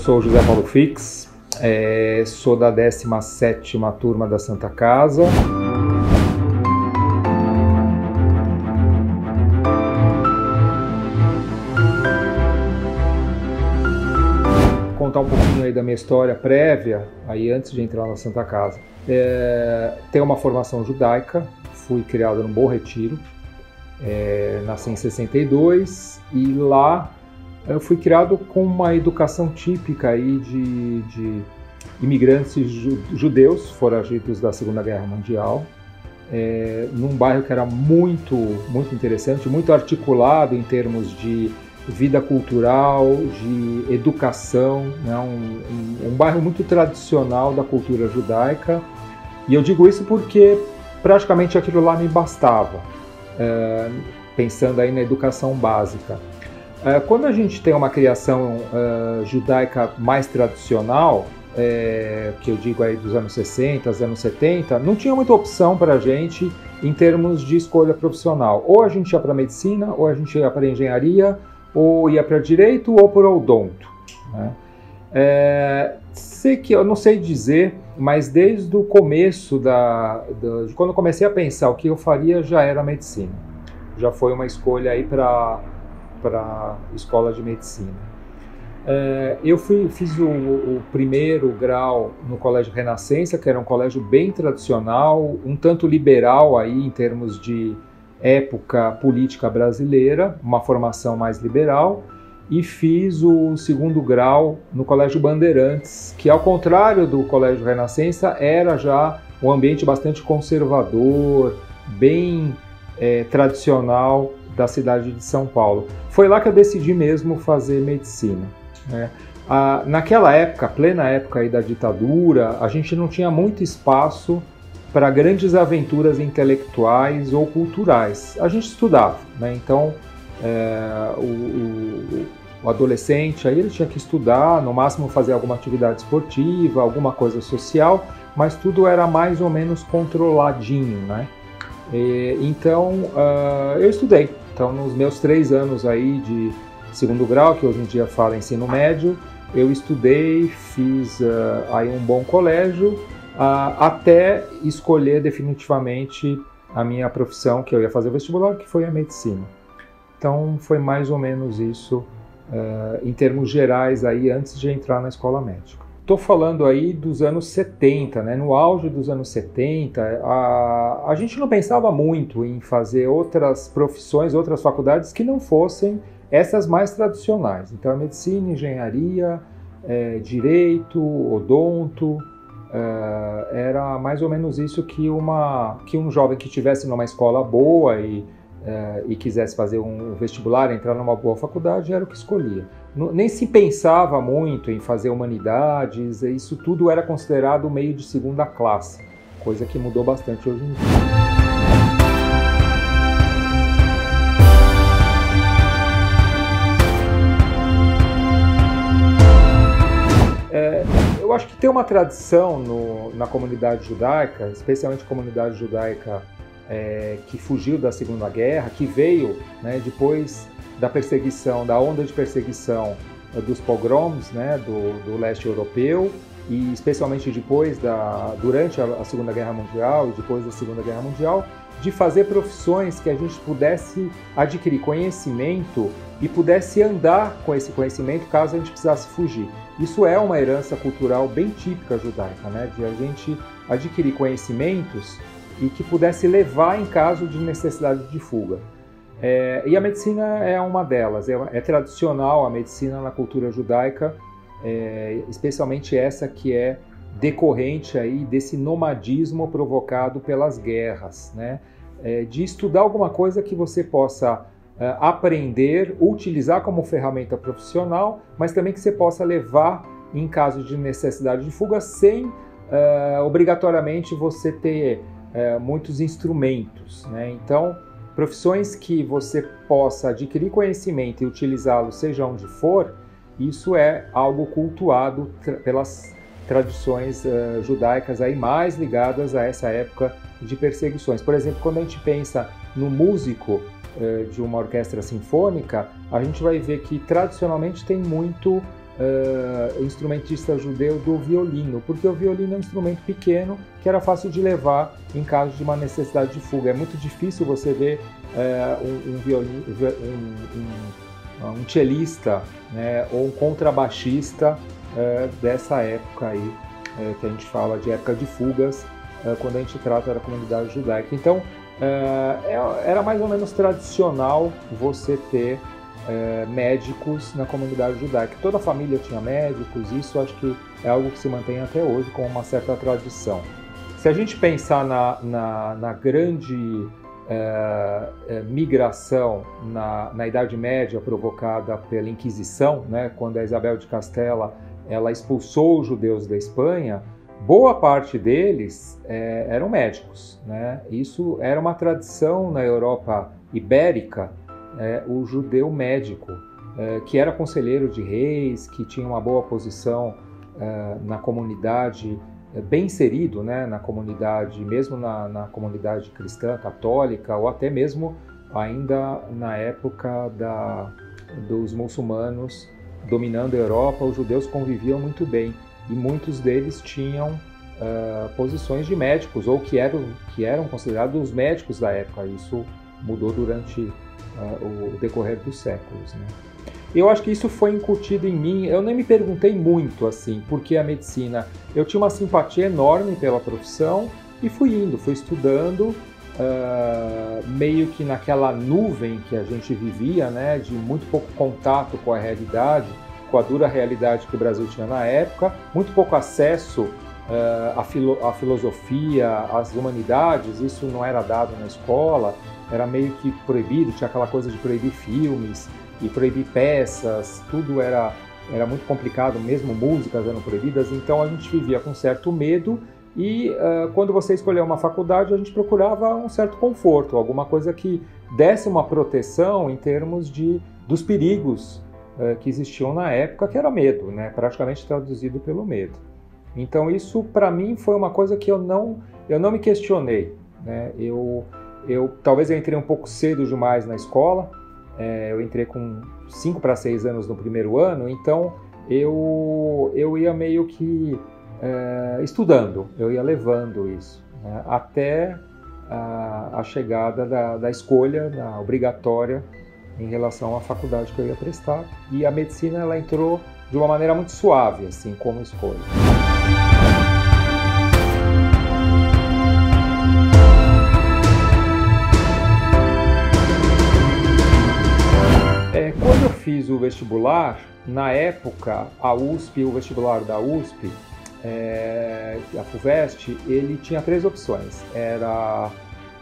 sou o José Paulo Fix, sou da 17ª turma da Santa Casa. Contar um pouquinho aí da minha história prévia, aí antes de entrar na Santa Casa. Tenho uma formação judaica, fui criado no Bom Retiro, nasci em 62 e lá eu fui criado com uma educação típica aí de imigrantes judeus foragidos da Segunda Guerra Mundial, num bairro que era muito interessante, muito articulado em termos de vida cultural, de educação, né? Um bairro muito tradicional da cultura judaica. E eu digo isso porque praticamente aquilo lá me bastava, pensando aí na educação básica. Quando a gente tem uma criação judaica mais tradicional, que eu digo aí dos anos 60, anos 70, não tinha muita opção para a gente em termos de escolha profissional. Ou a gente ia para medicina, ou a gente ia para engenharia, ou ia para direito, ou para odonto, né? Sei que eu não sei dizer, mas desde o começo de quando eu comecei a pensar o que eu faria, já era medicina. Já foi uma escolha aí para escola de medicina. Eu fiz o primeiro grau no Colégio Renascença, que era um colégio bem tradicional, um tanto liberal aí em termos de época política brasileira, uma formação mais liberal, e fiz o segundo grau no Colégio Bandeirantes, que ao contrário do Colégio Renascença era já um ambiente bastante conservador, bem tradicional da cidade de São Paulo. Foi lá que eu decidi mesmo fazer medicina, né? Naquela época, plena época aí da ditadura, a gente não tinha muito espaço para grandes aventuras intelectuais ou culturais. A gente estudava, né? Então o adolescente aí ele tinha que estudar, no máximo fazer alguma atividade esportiva, alguma coisa social, mas tudo era mais ou menos controladinho, né? Então eu estudei. Então nos meus 3 anos aí de segundo grau, que hoje em dia fala ensino médio, eu estudei, fiz aí um bom colégio, até escolher definitivamente a minha profissão, que eu ia fazer o vestibular, que foi a medicina. Então foi mais ou menos isso em termos gerais aí antes de entrar na escola médica. Estou falando aí dos anos 70, né? No auge dos anos 70, a gente não pensava muito em fazer outras profissões, outras faculdades que não fossem essas mais tradicionais. Então, a medicina, engenharia, direito, odonto, era mais ou menos isso que um jovem que estivesse numa escola boa e quisesse fazer um vestibular, entrar numa boa faculdade, era o que escolhia. Nem se pensava muito em fazer humanidades, isso tudo era considerado meio de segunda classe, coisa que mudou bastante hoje em dia. Eu acho que tem uma tradição na comunidade judaica, especialmente a comunidade judaica que fugiu da Segunda Guerra, que veio, né, depois da perseguição, da onda de perseguição dos pogroms, né, do leste europeu, e especialmente durante a Segunda Guerra Mundial e depois da Segunda Guerra Mundial, de fazer profissões que a gente pudesse adquirir conhecimento e pudesse andar com esse conhecimento caso a gente precisasse fugir. Isso é uma herança cultural bem típica judaica, né? De a gente adquirir conhecimentos e que pudesse levar em caso de necessidade de fuga. E a medicina é uma delas. É tradicional a medicina na cultura judaica, especialmente essa que é decorrente aí desse nomadismo provocado pelas guerras, né? De estudar alguma coisa que você possa aprender, utilizar como ferramenta profissional, mas também que você possa levar em caso de necessidade de fuga sem obrigatoriamente você ter muitos instrumentos, né? Então, profissões que você possa adquirir conhecimento e utilizá-lo seja onde for, isso é algo cultuado pelas tradições judaicas aí mais ligadas a essa época de perseguições. Por exemplo, quando a gente pensa no músico de uma orquestra sinfônica, a gente vai ver que tradicionalmente tem muito instrumentista judeu do violino, porque o violino é um instrumento pequeno que era fácil de levar em caso de uma necessidade de fuga. É muito difícil você ver um cellista, né, ou um contrabaixista dessa época aí, que a gente fala de época de fugas, quando a gente trata da comunidade judaica. Então, era mais ou menos tradicional você ter médicos na comunidade judaica. Toda a família tinha médicos, isso acho que é algo que se mantém até hoje com uma certa tradição. Se a gente pensar na grande migração na Idade Média provocada pela Inquisição, né, quando a Isabel de Castela ela expulsou os judeus da Espanha, boa parte deles eram médicos, né? Isso era uma tradição na Europa ibérica, o judeu médico, que era conselheiro de reis, que tinha uma boa posição na comunidade, bem inserido, né, na comunidade, mesmo na comunidade cristã, católica, ou até mesmo ainda na época dos muçulmanos dominando a Europa, os judeus conviviam muito bem e muitos deles tinham posições de médicos ou que eram considerados os médicos da época. Isso mudou durante o decorrer dos séculos, né? Eu acho que isso foi incutido em mim. Eu nem me perguntei muito assim, por que a medicina. Eu tinha uma simpatia enorme pela profissão e fui estudando, meio que naquela nuvem que a gente vivia, né, de muito pouco contato com a realidade, com a dura realidade que o Brasil tinha na época, muito pouco acesso à filosofia, às humanidades. Isso não era dado na escola, era meio que proibido, tinha aquela coisa de proibir filmes e proibir peças, tudo era muito complicado, mesmo músicas eram proibidas, então a gente vivia com certo medo e quando você escolheu uma faculdade a gente procurava um certo conforto, alguma coisa que desse uma proteção em termos dos perigos que existiam na época, que era medo, né? Praticamente traduzido pelo medo. Então isso para mim foi uma coisa que eu não me questionei, né? Talvez eu entrei um pouco cedo demais na escola, eu entrei com 5 para 6 anos no primeiro ano, então eu ia meio que estudando, eu ia levando isso, né, até a chegada da escolha obrigatória em relação à faculdade que eu ia prestar. E a medicina ela entrou de uma maneira muito suave, assim, como escolha. Quando eu fiz o vestibular, na época, o vestibular da USP, a FUVEST, ele tinha 3 opções. Era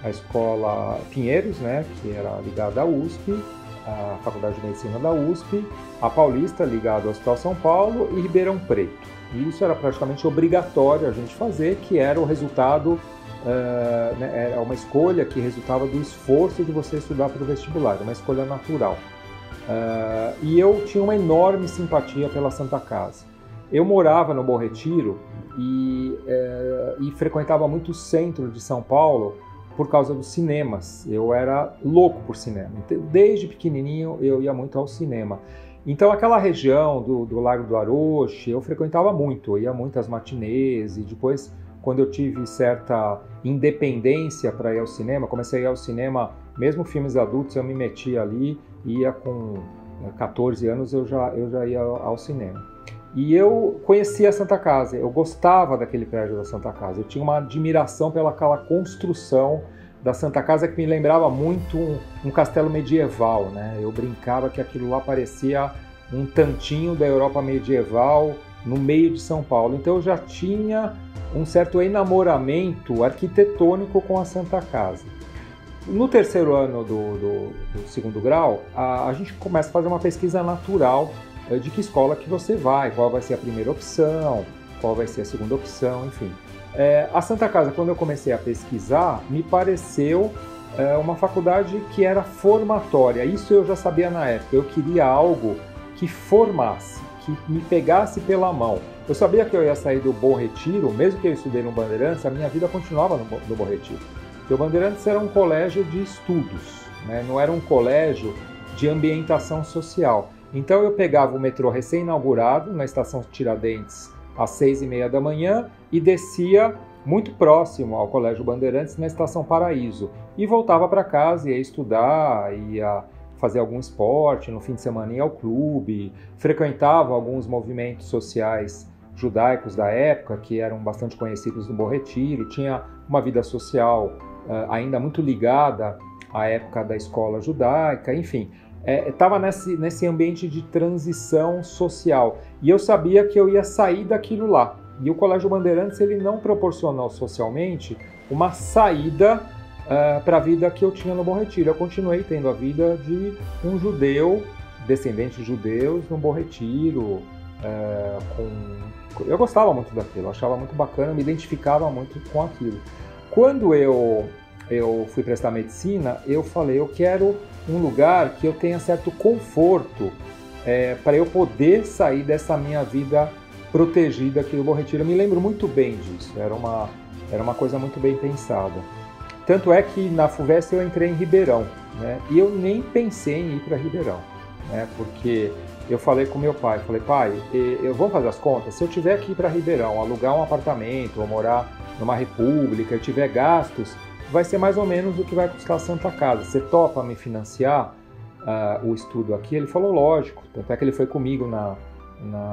a escola Pinheiros, né, que era ligada à USP, a Faculdade de Medicina da USP, a Paulista, ligada ao Hospital São Paulo, e Ribeirão Preto. E isso era praticamente obrigatório a gente fazer, que era o resultado, né, era uma escolha que resultava do esforço de você estudar para o vestibular, uma escolha natural. E eu tinha uma enorme simpatia pela Santa Casa. Eu morava no Bom Retiro e frequentava muito o centro de São Paulo por causa dos cinemas. Eu era louco por cinema. Desde pequenininho eu ia muito ao cinema. Então aquela região do Largo do Aroche eu frequentava muito, eu ia muito às matinês e depois, quando eu tive certa independência para ir ao cinema, comecei a ir ao cinema, mesmo filmes adultos eu me metia ali, ia com 14 anos eu já ia ao cinema. E eu conhecia a Santa Casa, eu gostava daquele prédio da Santa Casa, eu tinha uma admiração pelaquela construção da Santa Casa que me lembrava muito um castelo medieval, né? Eu brincava que aquilo lá parecia um tantinho da Europa medieval no meio de São Paulo. Então eu já tinha um certo enamoramento arquitetônico com a Santa Casa. No terceiro ano do segundo grau, a gente começa a fazer uma pesquisa natural de que escola que você vai, qual vai ser a primeira opção, qual vai ser a segunda opção, enfim. A Santa Casa, quando eu comecei a pesquisar, me pareceu uma faculdade que era formatória. Isso eu já sabia na época. Eu queria algo que formasse, que me pegasse pela mão. Eu sabia que eu ia sair do Bom Retiro, mesmo que eu estudei no Bandeirantes, a minha vida continuava no Bom Retiro. Porque o Bandeirantes era um colégio de estudos, né? Não era um colégio de ambientação social. Então eu pegava o metrô recém-inaugurado na estação Tiradentes às 6h30 da manhã e descia muito próximo ao Colégio Bandeirantes na estação Paraíso e voltava para casa, ia estudar, ia fazer algum esporte, no fim de semana ia ao clube, frequentava alguns movimentos sociais judaicos da época que eram bastante conhecidos no Bom Retiro, tinha uma vida social ainda muito ligada à época da escola judaica, enfim, estava nesse ambiente de transição social e eu sabia que eu ia sair daquilo lá. E o Colégio Bandeirantes ele não proporcionou socialmente uma saída para a vida que eu tinha no Bom Retiro. Eu continuei tendo a vida de um judeu, descendente de judeus, no Bom Retiro. Eu gostava muito daquilo, eu achava muito bacana, me identificava muito com aquilo. Quando eu fui prestar medicina, eu falei, eu quero um lugar que eu tenha certo conforto para eu poder sair dessa minha vida protegida aqui no Bom Retiro. Eu me lembro muito bem disso, era uma coisa muito bem pensada. Tanto é que na FUVEST eu entrei em Ribeirão, né? E eu nem pensei em ir para Ribeirão, né? Porque eu falei com meu pai, pai, vamos fazer as contas, se eu tiver que ir para Ribeirão, alugar um apartamento ou morar numa república e tiver gastos, vai ser mais ou menos o que vai custar a Santa Casa. Você topa me financiar o estudo aqui? Ele falou, lógico. Tanto é que ele foi comigo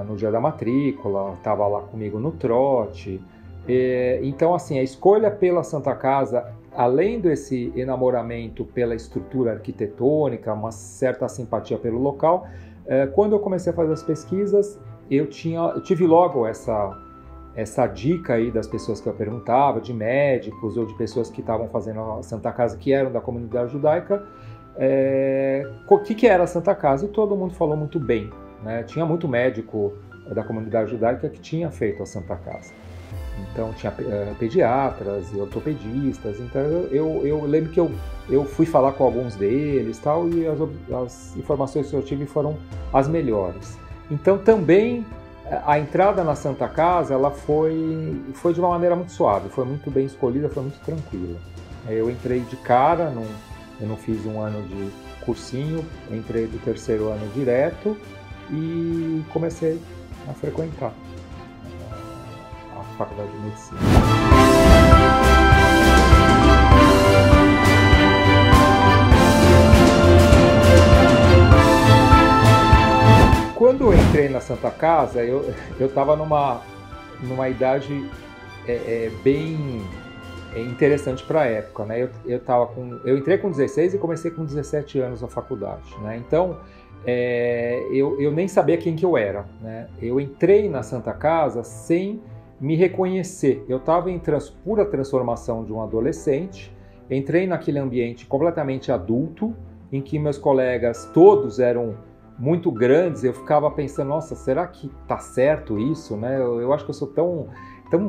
no dia da matrícula, estava lá comigo no trote. Então, assim, a escolha pela Santa Casa, além desse enamoramento pela estrutura arquitetônica, uma certa simpatia pelo local, quando eu comecei a fazer as pesquisas, eu tive logo essa dica aí das pessoas que eu perguntava, de médicos ou de pessoas que estavam fazendo a Santa Casa, que eram da comunidade judaica, o que era a Santa Casa, e todo mundo falou muito bem, né? Tinha muito médico da comunidade judaica que tinha feito a Santa Casa. Então tinha pediatras e ortopedistas, então eu lembro que eu fui falar com alguns deles tal, e as informações que eu tive foram as melhores. Então também a entrada na Santa Casa ela foi de uma maneira muito suave, foi muito bem escolhida, foi muito tranquila. Eu entrei de cara, eu não fiz um ano de cursinho, entrei do terceiro ano direto e comecei a frequentar a Faculdade de Medicina. Quando eu entrei na Santa Casa, eu estava numa idade bem interessante para a época, né? Eu entrei com 16 e comecei com 17 anos na faculdade, né? Então, eu nem sabia quem que eu era, né? Eu entrei na Santa Casa sem me reconhecer. Eu estava em pura transformação de um adolescente, entrei naquele ambiente completamente adulto, em que meus colegas todos eram muito grandes. Eu ficava pensando, nossa, será que tá certo isso, né? Eu acho que eu sou tão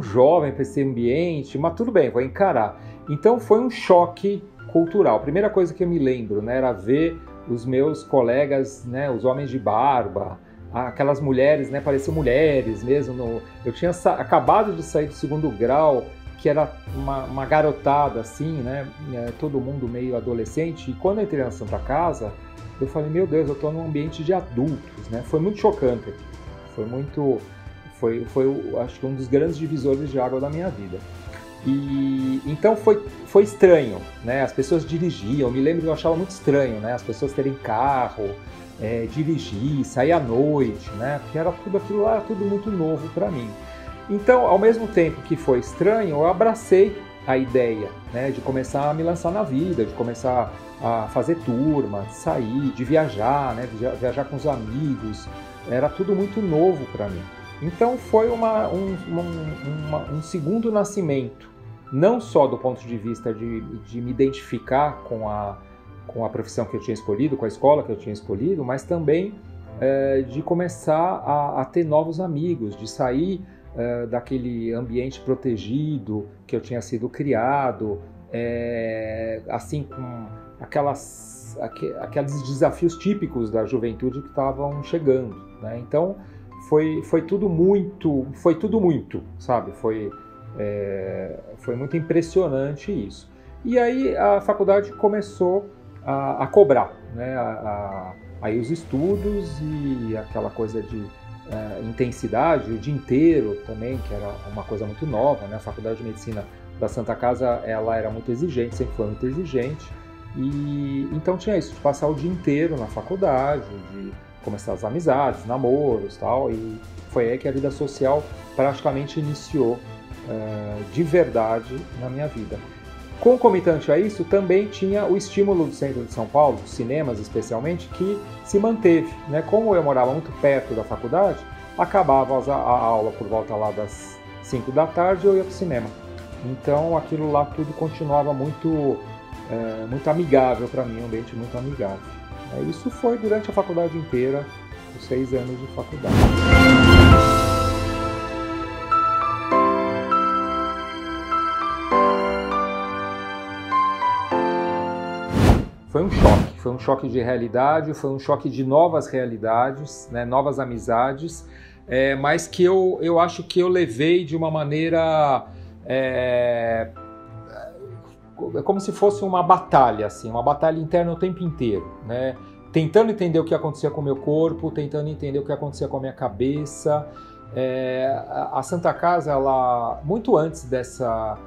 jovem para esse ambiente, mas tudo bem, vou encarar. Então foi um choque cultural. A primeira coisa que eu me lembro, né, era ver os meus colegas, né, os homens de barba, aquelas mulheres, né, pareciam mulheres mesmo. Eu tinha acabado de sair do segundo grau, que era uma garotada assim, né, todo mundo meio adolescente. E quando eu entrei na Santa Casa, eu falei, meu Deus, eu estou num ambiente de adultos, né? Foi muito chocante aqui. Foi acho que um dos grandes divisores de água da minha vida. E então foi estranho, né? As pessoas dirigiam, eu me lembro que eu achava muito estranho, né? As pessoas terem carro, dirigir, sair à noite, né? Porque aquilo lá era tudo muito novo para mim. Então, ao mesmo tempo que foi estranho, eu abracei a ideia, né, de começar a me lançar na vida, de começar a fazer turma, de sair, de viajar, né, de viajar com os amigos. Era tudo muito novo para mim. Então foi um segundo nascimento, não só do ponto de vista de me identificar com a profissão que eu tinha escolhido, com a escola que eu tinha escolhido, mas também de começar a ter novos amigos, de sair daquele ambiente protegido que eu tinha sido criado, assim, com aqueles desafios típicos da juventude que estavam chegando, né? Então foi tudo muito, sabe? Foi muito impressionante isso. E aí a faculdade começou a cobrar, né? Aí os estudos e aquela coisa de intensidade, o dia inteiro também, que era uma coisa muito nova, né? A Faculdade de Medicina da Santa Casa, ela era muito exigente, sempre foi muito exigente, e então tinha isso, de passar o dia inteiro na faculdade, de começar as amizades, namoros, tal, e foi aí que a vida social praticamente iniciou de verdade na minha vida. Concomitante a isso, também tinha o estímulo do centro de São Paulo, dos cinemas especialmente, que se manteve, né? Como eu morava muito perto da faculdade, acabava a aula por volta lá das 5 da tarde e eu ia para o cinema. Então aquilo lá tudo continuava muito amigável para mim, um ambiente muito amigável. Isso foi durante a faculdade inteira, os 6 anos de faculdade. Foi um choque de realidade, foi um choque de novas realidades, né, novas amizades, mas que eu acho que eu levei de uma maneira como se fosse uma batalha, assim, uma batalha interna o tempo inteiro, né? Tentando entender o que acontecia com o meu corpo, tentando entender o que acontecia com a minha cabeça. A Santa Casa, ela, muito antes dessa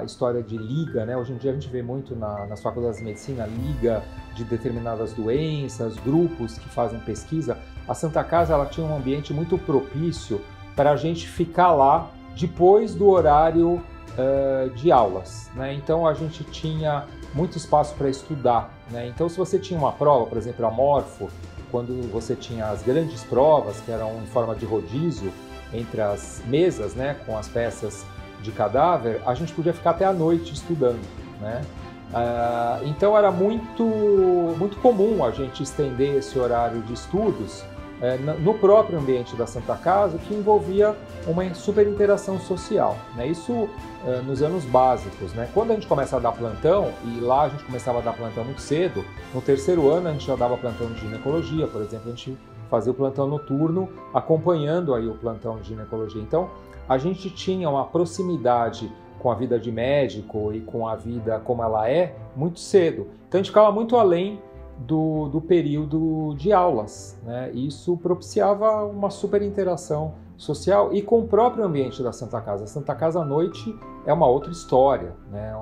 história de liga, né? Hoje em dia a gente vê muito nas faculdades de medicina, liga de determinadas doenças, grupos que fazem pesquisa. A Santa Casa, ela tinha um ambiente muito propício para a gente ficar lá depois do horário de aulas, né? Então a gente tinha muito espaço para estudar, né? Então se você tinha uma prova, por exemplo, a Morfo, quando você tinha as grandes provas, que eram em forma de rodízio entre as mesas, né, com as peças de cadáver, a gente podia ficar até a noite estudando, né? Então era muito comum a gente estender esse horário de estudos no próprio ambiente da Santa Casa, que envolvia uma super interação social, né? Isso nos anos básicos, né? Quando a gente começa a dar plantão, e lá a gente começava a dar plantão muito cedo, no 3º ano a gente já dava plantão de ginecologia, por exemplo, a gente fazia o plantão noturno acompanhando aí o plantão de ginecologia. Então a gente tinha uma proximidade com a vida de médico e com a vida como ela é muito cedo. Então a gente ficava muito além do período de aulas, né? Isso propiciava uma super interação social e com o próprio ambiente da Santa Casa. A Santa Casa à noite é uma outra história, né?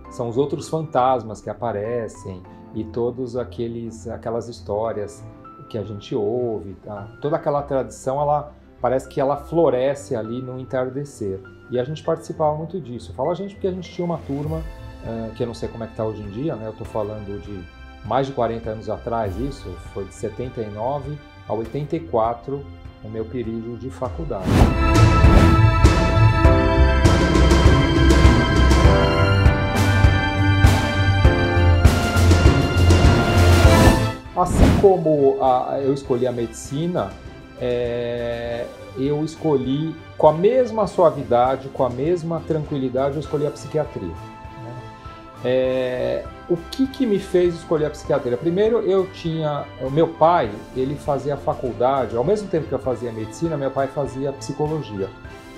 São os outros fantasmas que aparecem e todas aquelas histórias que a gente ouve, tá? Toda aquela tradição, ela parece que ela floresce ali no entardecer. E a gente participava muito disso. Eu falo a gente porque a gente tinha uma turma, que eu não sei como é que está hoje em dia, né? Eu estou falando de mais de 40 anos atrás, isso foi de 79 a 84, o meu período de faculdade. Assim como eu escolhi a medicina, eu escolhi com a mesma suavidade, com a mesma tranquilidade, eu escolhi a psiquiatria. O que me fez escolher a psiquiatria? Primeiro, o meu pai, ele fazia faculdade, ao mesmo tempo que eu fazia medicina, meu pai fazia psicologia.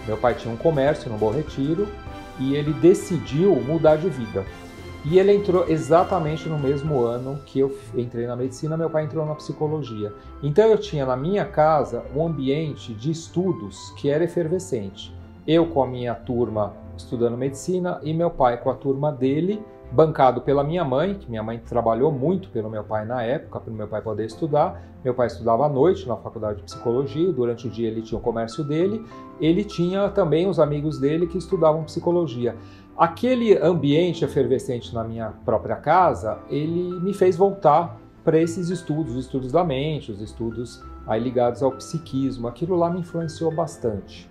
Meu pai tinha um comércio no Bom Retiro e ele decidiu mudar de vida. E ele entrou exatamente no mesmo ano que eu entrei na medicina, meu pai entrou na psicologia. Então eu tinha na minha casa um ambiente de estudos que era efervescente. Eu com a minha turma estudando medicina e meu pai com a turma dele, bancado pela minha mãe, que minha mãe trabalhou muito pelo meu pai na época, para o meu pai poder estudar. Meu pai estudava à noite na faculdade de psicologia, durante o dia ele tinha o comércio dele, ele tinha também os amigos dele que estudavam psicologia. Aquele ambiente efervescente na minha própria casa, ele me fez voltar para esses estudos, os estudos da mente, os estudos aí ligados ao psiquismo. Aquilo lá me influenciou bastante.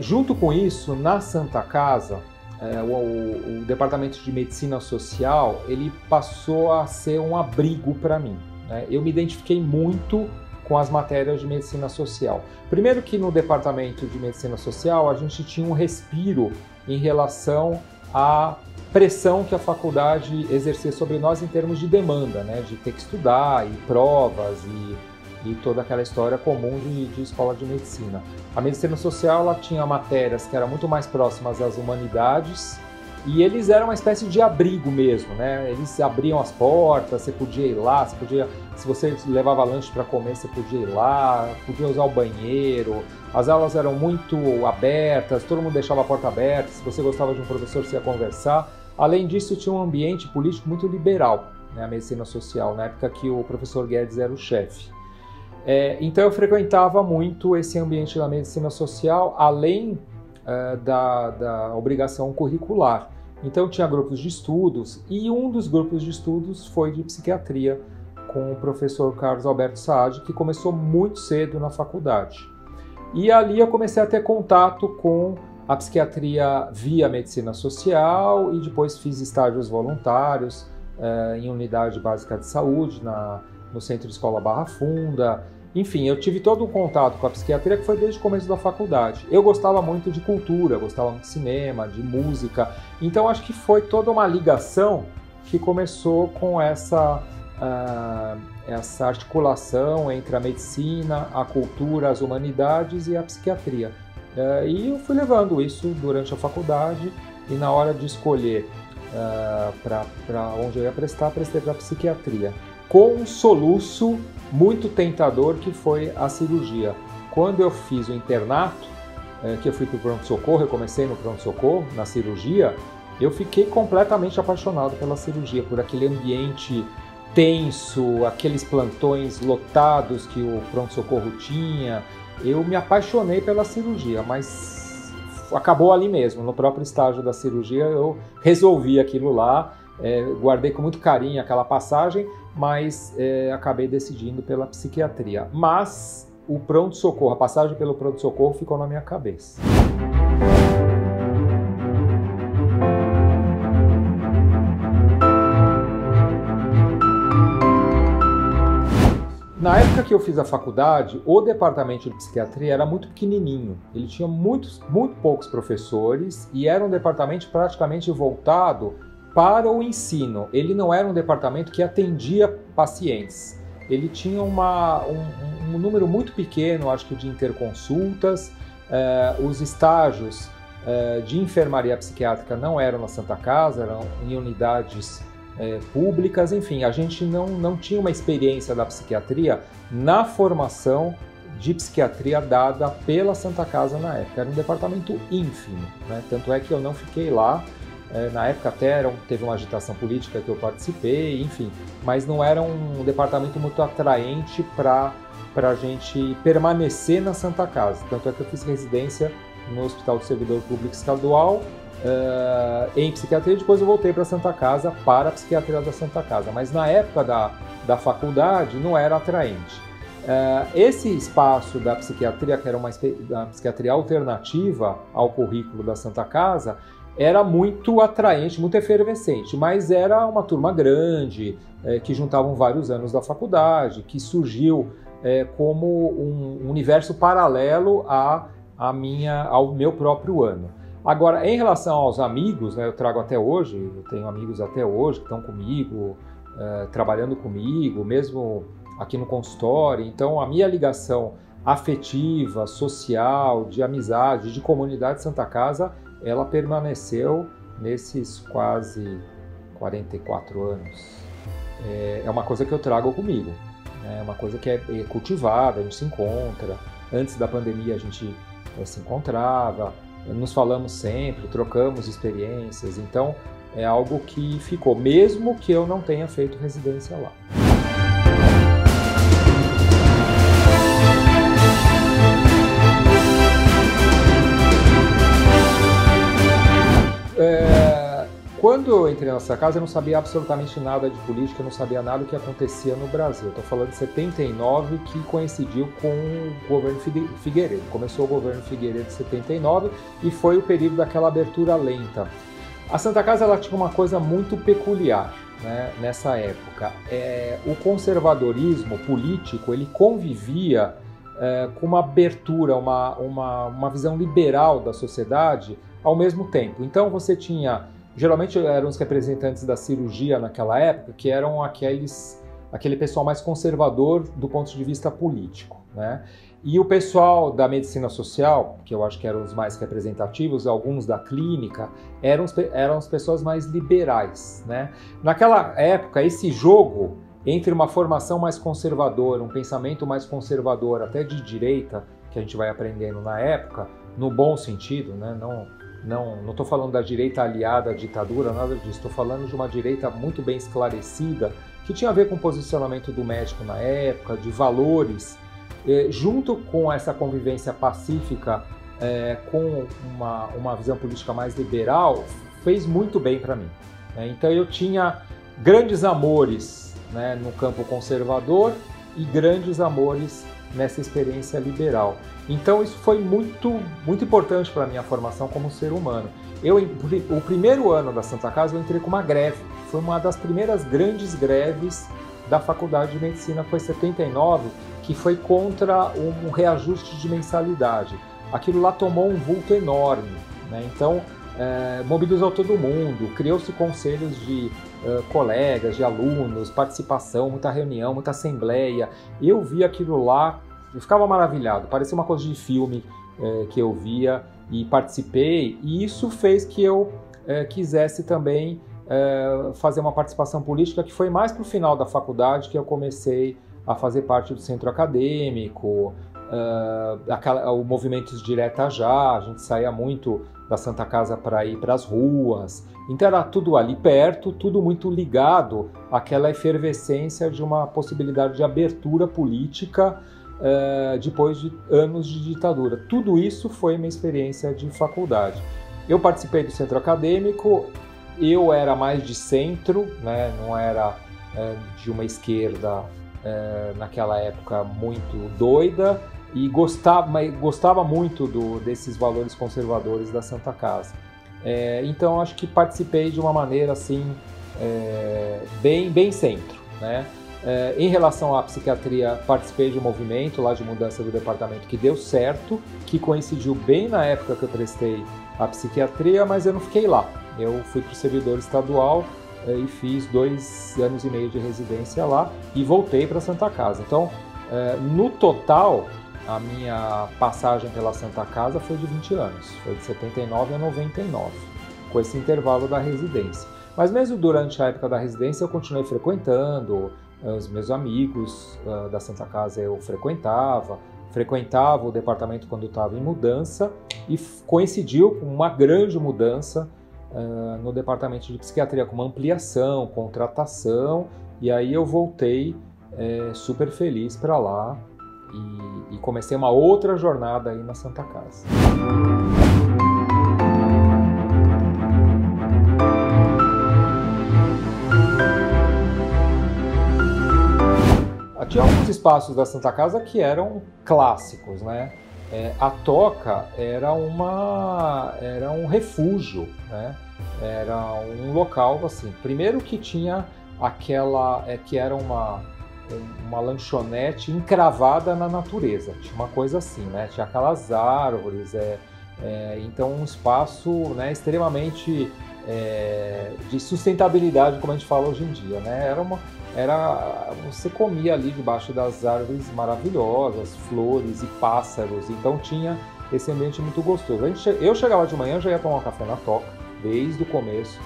Junto com isso, na Santa Casa, o Departamento de Medicina Social, ele passou a ser um abrigo para mim, né? Eu me identifiquei muito com as matérias de medicina social. Primeiro que no Departamento de Medicina Social a gente tinha um respiro em relação à pressão que a faculdade exercia sobre nós em termos de demanda, né? De ter que estudar, e provas, e toda aquela história comum de escola de medicina. A medicina social ela tinha matérias que eram muito mais próximas às humanidades E eles eram uma espécie de abrigo mesmo, né? Eles abriam as portas, você podia ir lá, se você levava lanche para comer, você podia ir lá, podia usar o banheiro. As aulas eram muito abertas, todo mundo deixava a porta aberta, se você gostava de um professor, você ia conversar. Além disso, tinha um ambiente político muito liberal, né? A medicina social, na época que o professor Guedes era o chefe. Então eu frequentava muito esse ambiente da medicina social, além da obrigação curricular. Então tinha grupos de estudos, e um dos grupos de estudos foi de psiquiatria, com o professor Carlos Alberto Saad, que começou muito cedo na faculdade. E ali eu comecei a ter contato com a psiquiatria via medicina social, e depois fiz estágios voluntários em unidade básica de saúde, no Centro de Escola Barra Funda. Enfim, eu tive todo um contato com a psiquiatria que foi desde o começo da faculdade. Eu gostava muito de cultura, gostava muito de cinema, de música. Então acho que foi toda uma ligação que começou com essa articulação entre a medicina, a cultura, as humanidades e a psiquiatria. E eu fui levando isso durante a faculdade, e na hora de escolher para onde eu ia prestar, prestei para a psiquiatria, com um soluço muito tentador que foi a cirurgia. Quando eu fiz o internato, que eu fui para o pronto-socorro, eu comecei no pronto-socorro, na cirurgia, eu fiquei completamente apaixonado pela cirurgia, por aquele ambiente tenso, aqueles plantões lotados que o pronto-socorro tinha. Eu me apaixonei pela cirurgia, mas acabou ali mesmo, no próprio estágio da cirurgia eu resolvi aquilo lá, guardei com muito carinho aquela passagem, mas acabei decidindo pela psiquiatria. Mas o pronto-socorro, a passagem pelo pronto-socorro ficou na minha cabeça. Na época que eu fiz a faculdade, o departamento de psiquiatria era muito pequenininho. Ele tinha muito poucos professores e era um departamento praticamente voltado para o ensino. Ele não era um departamento que atendia pacientes. Ele tinha um número muito pequeno, acho que, de interconsultas. Os estágios de enfermaria psiquiátrica não eram na Santa Casa, eram em unidades públicas. Enfim, a gente não tinha uma experiência da psiquiatria na formação de psiquiatria dada pela Santa Casa na época. Era um departamento ínfimo, né? Tanto é que eu não fiquei lá. Na época até teve uma agitação política que eu participei, enfim, mas não era um departamento muito atraente para a gente permanecer na Santa Casa. Tanto é que eu fiz residência no Hospital do Servidor Público Estadual em psiquiatria, e depois eu voltei para a Santa Casa, para a psiquiatria da Santa Casa, mas na época da faculdade não era atraente. Esse espaço da psiquiatria, que era uma psiquiatria alternativa ao currículo da Santa Casa, era muito atraente, muito efervescente, mas era uma turma grande, que juntavam vários anos da faculdade, que surgiu como um universo paralelo ao meu próprio ano. Agora, em relação aos amigos, né, eu trago até hoje, eu tenho amigos até hoje que estão comigo, trabalhando comigo, mesmo aqui no consultório. Então, a minha ligação afetiva, social, de amizade, de comunidade Santa Casa, ela permaneceu nesses quase 44 anos. É uma coisa que eu trago comigo, é uma coisa que é cultivada, a gente se encontra. Antes da pandemia a gente se encontrava, nos falamos sempre, trocamos experiências, então é algo que ficou, mesmo que eu não tenha feito residência lá. Quando eu entrei nessa casa, eu não sabia absolutamente nada de política, eu não sabia nada do que acontecia no Brasil. Estou falando de 79, que coincidiu com o governo Figueiredo. Começou o governo Figueiredo em 79 e foi o período daquela abertura lenta. A Santa Casa ela tinha uma coisa muito peculiar, né, nessa época. O conservadorismo político ele convivia com uma abertura, uma visão liberal da sociedade ao mesmo tempo. Então você tinha... Geralmente eram os representantes da cirurgia naquela época, que eram aqueles aquele pessoal mais conservador do ponto de vista político, né? E o pessoal da medicina social, que eu acho que eram os mais representativos, alguns da clínica, eram as pessoas mais liberais, né? Naquela época, esse jogo entre uma formação mais conservadora, um pensamento mais conservador, até de direita, que a gente vai aprendendo na época, no bom sentido, né? Não estou falando da direita aliada à ditadura, nada disso. Estou falando de uma direita muito bem esclarecida, que tinha a ver com o posicionamento do médico na época, de valores, junto com essa convivência pacífica, com uma visão política mais liberal, fez muito bem para mim, né? Então eu tinha grandes amores, né, no campo conservador e grandes amores nessa experiência liberal. Então isso foi muito importante para a minha formação como ser humano. O primeiro ano da Santa Casa eu entrei com uma greve, foi uma das primeiras grandes greves da Faculdade de Medicina, foi em 79, que foi contra um reajuste de mensalidade. Aquilo lá tomou um vulto enorme, né? Então mobilizou todo mundo, criou-se conselhos de colegas, de alunos, participação, muita reunião, muita assembleia. Eu vi aquilo lá, eu ficava maravilhado, parecia uma coisa de filme que eu via e participei, e isso fez que eu quisesse também fazer uma participação política, que foi mais para o final da faculdade que eu comecei a fazer parte do centro acadêmico, o Movimentos Direta Já, a gente saía muito da Santa Casa para ir para as ruas, então era tudo ali perto, tudo muito ligado àquela efervescência de uma possibilidade de abertura política depois de anos de ditadura. Tudo isso foi minha experiência de faculdade. Eu participei do centro acadêmico, eu era mais de centro, né? Não era de uma esquerda naquela época muito doida, e gostava muito desses valores conservadores da Santa Casa. Então acho que participei de uma maneira assim, bem centro, né? Em relação à psiquiatria, participei de um movimento lá de mudança do departamento que deu certo, que coincidiu bem na época que eu prestei a psiquiatria, mas eu não fiquei lá. Eu fui para o servidor estadual e fiz 2 anos e meio de residência lá e voltei para a Santa Casa. Então, no total, a minha passagem pela Santa Casa foi de 20 anos, foi de 79 a 99, com esse intervalo da residência. Mas mesmo durante a época da residência eu continuei frequentando, os meus amigos da Santa Casa eu frequentava o departamento quando estava em mudança, e coincidiu com uma grande mudança no departamento de psiquiatria, com uma ampliação, contratação, e aí eu voltei super feliz para lá e comecei uma outra jornada aí na Santa Casa. Tinha alguns espaços da Santa Casa que eram clássicos, né? A Toca era um refúgio, né? Era um local assim. Primeiro que tinha aquela que era uma lanchonete encravada na natureza. Tinha uma coisa assim, né? Tinha aquelas árvores, então um espaço, né, extremamente de sustentabilidade, como a gente fala hoje em dia, né? Você comia ali debaixo das árvores maravilhosas, flores e pássaros, então tinha esse ambiente muito gostoso. Eu chegava de manhã, já ia tomar um café na Toca, desde o começo,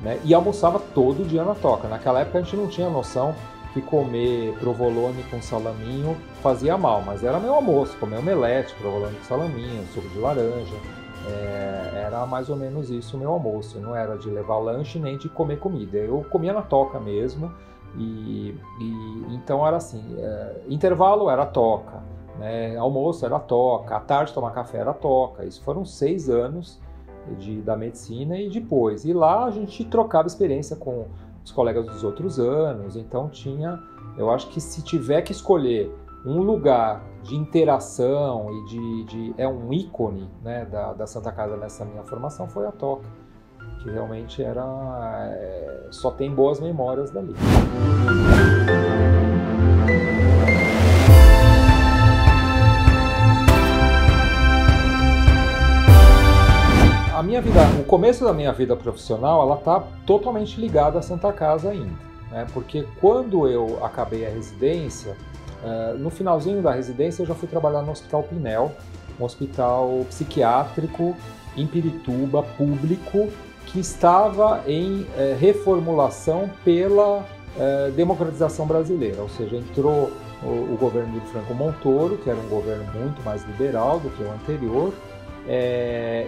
né? E almoçava todo dia na Toca. Naquela época a gente não tinha noção que comer provolone com salaminho fazia mal, mas era meu almoço, comer omelete, provolone com salaminho, suco de laranja. Era mais ou menos isso o meu almoço, não era de levar lanche nem de comer comida, eu comia na Toca mesmo. Então era assim, intervalo era Toca, né? Almoço era Toca, à tarde tomar café era Toca. Isso foram 6 anos da medicina e depois. E lá a gente trocava experiência com os colegas dos outros anos, então eu acho que se tiver que escolher um lugar de interação e um ícone, né, da Santa Casa nessa minha formação, foi a Toca, que realmente só tem boas memórias dali. O começo da minha vida profissional, ela está totalmente ligada à Santa Casa ainda, né? Porque quando eu acabei a residência, no finalzinho da residência eu já fui trabalhar no Hospital Pinel, um hospital psiquiátrico em Pirituba, público, que estava em reformulação pela democratização brasileira, ou seja, entrou o governo de Franco Montoro, que era um governo muito mais liberal do que o anterior,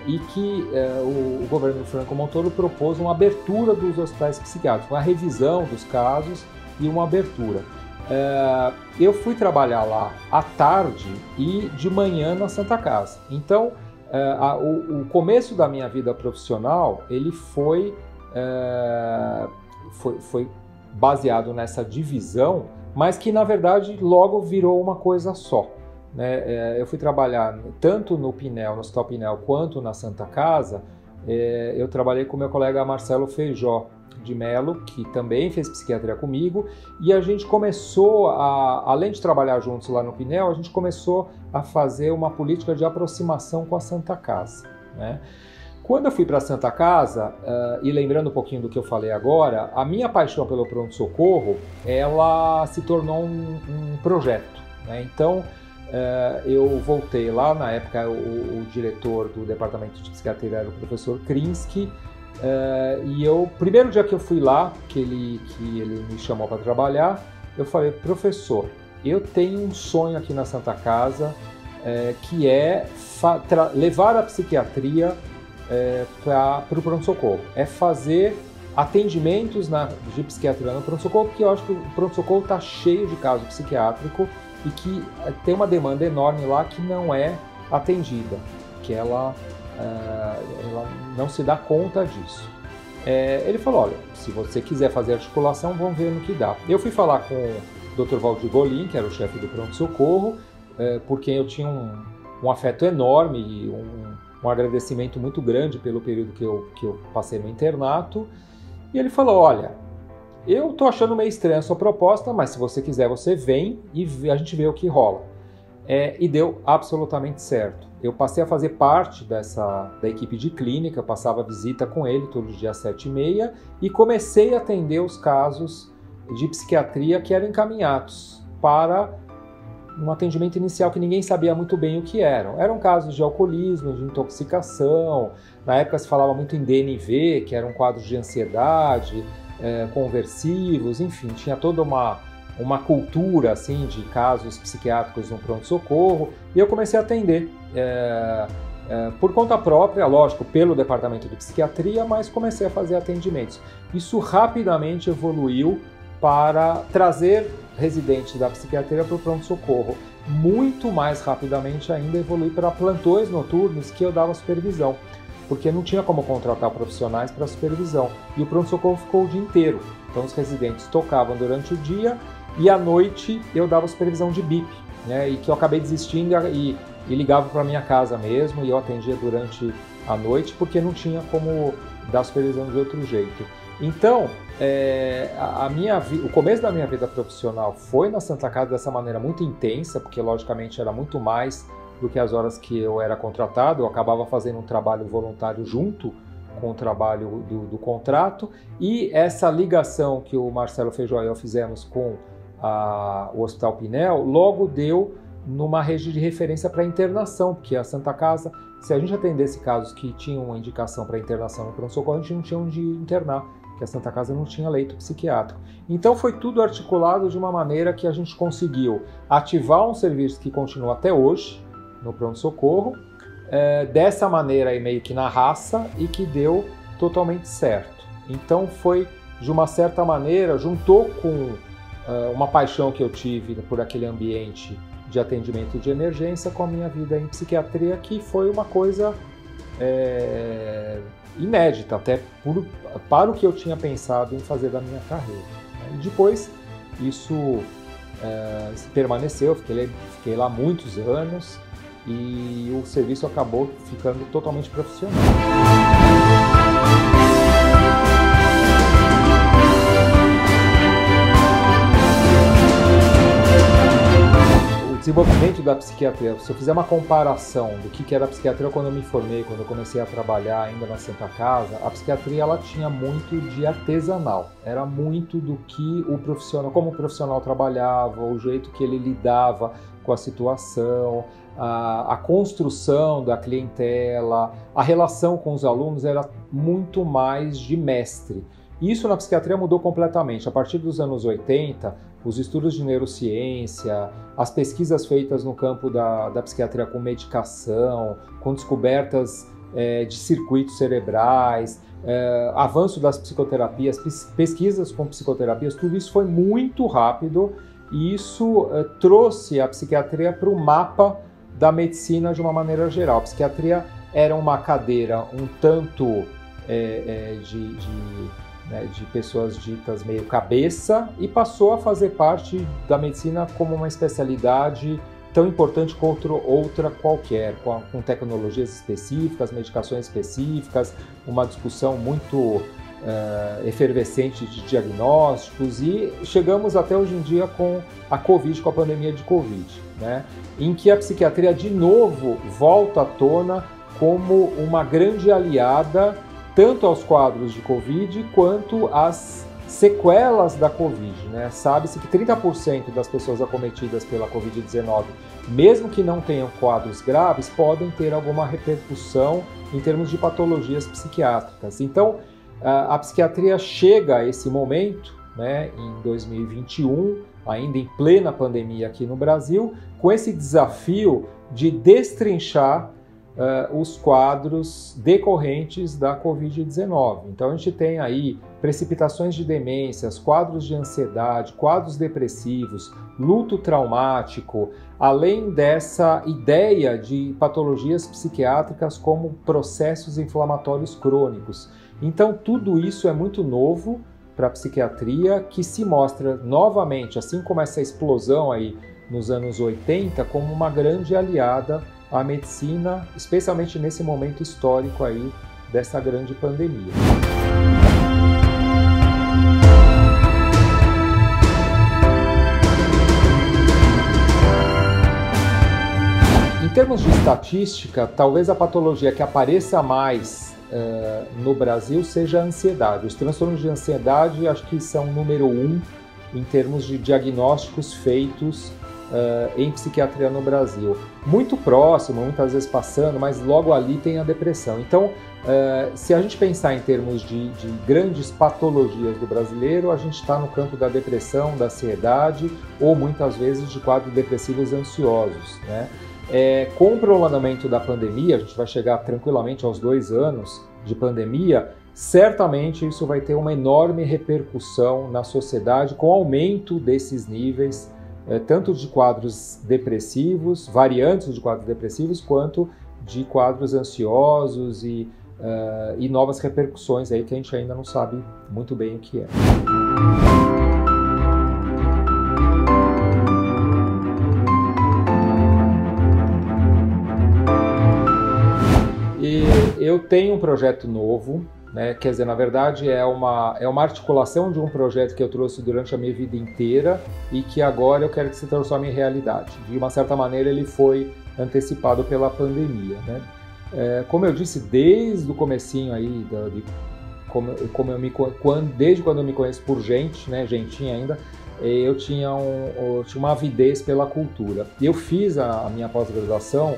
e que o governo de Franco Montoro propôs uma abertura dos hospitais psiquiátricos, uma revisão dos casos e uma abertura. Eu fui trabalhar lá à tarde e de manhã na Santa Casa. Então, o começo da minha vida profissional ele foi baseado nessa divisão, mas que na verdade logo virou uma coisa só, né? Eu fui trabalhar tanto no Pinel, no Hospital Pinel, quanto na Santa Casa. Eu trabalhei com meu colega Marcelo Feijó de Mello, que também fez psiquiatria comigo, e a gente começou além de trabalhar juntos lá no Pinel, a gente começou a fazer uma política de aproximação com a Santa Casa, né? Quando eu fui para a Santa Casa, e lembrando um pouquinho do que eu falei agora, a minha paixão pelo pronto-socorro, ela se tornou um projeto, né? Então, eu voltei lá, na época o diretor do departamento de psiquiatria era o professor Krinsky, e primeiro dia que eu fui lá, que ele me chamou para trabalhar, eu falei: professor, eu tenho um sonho aqui na Santa Casa, que é levar a psiquiatria para o pronto-socorro, fazer atendimentos de psiquiatria no pronto-socorro, porque eu acho que o pronto-socorro está cheio de caso psiquiátrico e que tem uma demanda enorme lá que não é atendida, que ela não se dá conta disso. Ele falou: olha, se você quiser fazer articulação, vamos ver no que dá. Eu fui falar com o Dr. Valdir Golin, que era o chefe do pronto-socorro, por quem eu tinha um afeto enorme e um agradecimento muito grande pelo período que eu passei no internato. E ele falou: olha, eu tô achando meio estranha a sua proposta, mas se você quiser, você vem e a gente vê o que rola. E deu absolutamente certo. Eu passei a fazer parte da equipe de clínica, passava visita com ele todos os dias 7h30 e comecei a atender os casos de psiquiatria que eram encaminhados para um atendimento inicial que ninguém sabia muito bem o que eram. Eram casos de alcoolismo, de intoxicação. Na época se falava muito em DNV, que eram quadros de ansiedade, conversivos, enfim, tinha toda uma cultura assim, de casos psiquiátricos no pronto-socorro, e eu comecei a atender por conta própria, lógico, pelo departamento de psiquiatria, mas comecei a fazer atendimentos. Isso rapidamente evoluiu para trazer residentes da psiquiatria para o pronto-socorro. Muito mais rapidamente ainda evolui para plantões noturnos que eu dava supervisão, porque não tinha como contratar profissionais para supervisão, e o pronto-socorro ficou o dia inteiro. Então os residentes tocavam durante o dia e à noite eu dava supervisão de BIP, né? E que eu acabei desistindo e ligava para minha casa mesmo, e eu atendia durante a noite porque não tinha como dar supervisão de outro jeito. Então, o começo da minha vida profissional foi na Santa Casa dessa maneira muito intensa, porque logicamente era muito mais do que as horas que eu era contratado. Eu acabava fazendo um trabalho voluntário junto com o trabalho do contrato, e essa ligação que o Marcelo Feijó e eu fizemos com o Hospital Pinel logo deu numa rede de referência para internação, porque a Santa Casa, se a gente atendesse casos que tinham uma indicação para internação no pronto-socorro, a gente não tinha onde internar, porque a Santa Casa não tinha leito psiquiátrico. Então foi tudo articulado de uma maneira que a gente conseguiu ativar um serviço que continua até hoje no pronto-socorro, dessa maneira aí meio que na raça, e que deu totalmente certo. Então foi, de uma certa maneira, juntou com uma paixão que eu tive por aquele ambiente de atendimento de emergência com a minha vida em psiquiatria, que foi uma coisa inédita, até para o que eu tinha pensado em fazer da minha carreira. E depois isso permaneceu, fiquei lá muitos anos, e o serviço acabou ficando totalmente profissional. O desenvolvimento da psiquiatria, se eu fizer uma comparação do que era a psiquiatria quando eu me formei, quando eu comecei a trabalhar ainda na Santa Casa, a psiquiatria ela tinha muito de artesanal, era muito do que o profissional, como o profissional trabalhava, o jeito que ele lidava com a situação, a construção da clientela, a relação com os alunos era muito mais de mestre. Isso na psiquiatria mudou completamente. A partir dos anos 80, os estudos de neurociência, as pesquisas feitas no campo da psiquiatria com medicação, com descobertas de circuitos cerebrais, avanço das psicoterapias, pesquisas com psicoterapias, tudo isso foi muito rápido e isso trouxe a psiquiatria para o mapa da medicina de uma maneira geral. A psiquiatria era uma cadeira um tanto de pessoas ditas meio cabeça e passou a fazer parte da medicina como uma especialidade tão importante quanto outra qualquer, com tecnologias específicas, medicações específicas, uma discussão muito efervescente de diagnósticos e chegamos até hoje em dia com a Covid, com a pandemia de Covid, né? Em que a psiquiatria de novo volta à tona como uma grande aliada tanto aos quadros de Covid quanto às sequelas da Covid, né? Sabe-se que 30% das pessoas acometidas pela Covid-19, mesmo que não tenham quadros graves, podem ter alguma repercussão em termos de patologias psiquiátricas. Então, a psiquiatria chega a esse momento, né, em 2021, ainda em plena pandemia aqui no Brasil, com esse desafio de destrinchar os quadros decorrentes da Covid-19. Então a gente tem aí precipitações de demências, quadros de ansiedade, quadros depressivos, luto traumático, além dessa ideia de patologias psiquiátricas como processos inflamatórios crônicos. Então tudo isso é muito novo para a psiquiatria, que se mostra novamente, assim como essa explosão aí nos anos 80, como uma grande aliada à medicina, especialmente nesse momento histórico aí dessa grande pandemia. Em termos de estatística, talvez a patologia que apareça mais no Brasil seja a ansiedade. Os transtornos de ansiedade acho que são número 1 em termos de diagnósticos feitos em psiquiatria no Brasil. Muito próximo, muitas vezes passando, mas logo ali tem a depressão. Então, se a gente pensar em termos de grandes patologias do brasileiro, a gente está no campo da depressão, da ansiedade ou muitas vezes de quadros depressivos ansiosos, né? Com o prolongamento da pandemia, a gente vai chegar tranquilamente aos 2 anos de pandemia, certamente isso vai ter uma enorme repercussão na sociedade com o aumento desses níveis, tanto de quadros depressivos, variantes de quadros depressivos, quanto de quadros ansiosos e novas repercussões aí que a gente ainda não sabe muito bem o que é. E eu tenho um projeto novo, né? Quer dizer, na verdade é uma articulação de um projeto que eu trouxe durante a minha vida inteira e que agora eu quero que se transforme em realidade. De uma certa maneira ele foi antecipado pela pandemia, né? Como eu disse, desde o comecinho aí, desde quando eu me conheço por gente, né, gentinha ainda, eu tinha uma avidez pela cultura. E eu fiz a minha pós-graduação,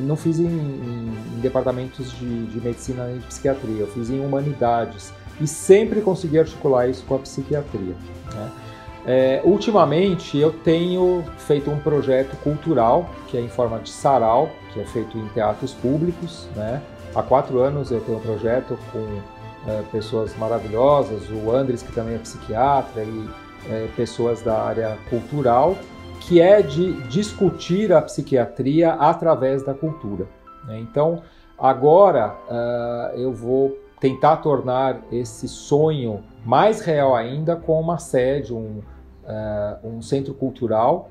não fiz em departamentos de medicina e de psiquiatria, eu fiz em humanidades e sempre consegui articular isso com a psiquiatria, né? Ultimamente eu tenho feito um projeto cultural que é em forma de sarau, que é feito em teatros públicos, né? Há 4 anos eu tenho um projeto com pessoas maravilhosas, o Andres, que também é psiquiatra, e pessoas da área cultural, que é de discutir a psiquiatria através da cultura, né? Então, agora eu vou tentar tornar esse sonho mais real ainda com uma sede, um centro cultural,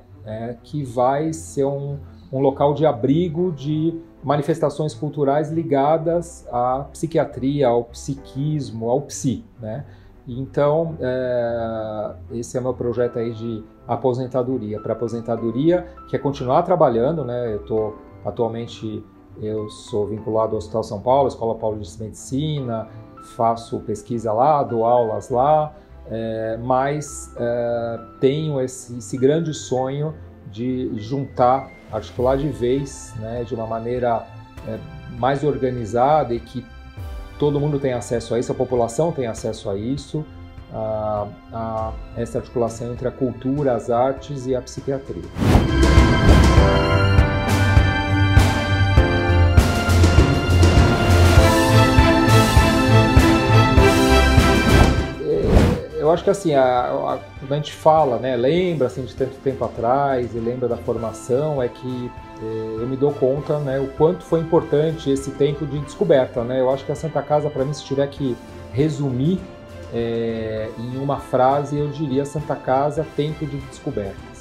que vai ser um local de abrigo de manifestações culturais ligadas à psiquiatria, ao psiquismo, ao psi, né? Então, esse é o meu projeto aí de aposentadoria. Para aposentadoria, que é continuar trabalhando, né? Atualmente eu sou vinculado ao Hospital São Paulo, Escola Paulista de Medicina, faço pesquisa lá, dou aulas lá, mas tenho esse grande sonho de juntar, articular de vez, né, de uma maneira mais organizada e que todo mundo tem acesso a isso, a população tem acesso a isso, essa articulação entre a cultura, as artes e a psiquiatria. Eu acho que assim, quando a gente fala, né, lembra assim, de tanto tempo atrás e lembra da formação, é que eu me dou conta, né, o quanto foi importante esse tempo de descoberta, né? Eu acho que a Santa Casa, para mim, se tiver que resumir em uma frase, eu diria Santa Casa, tempo de descoberta.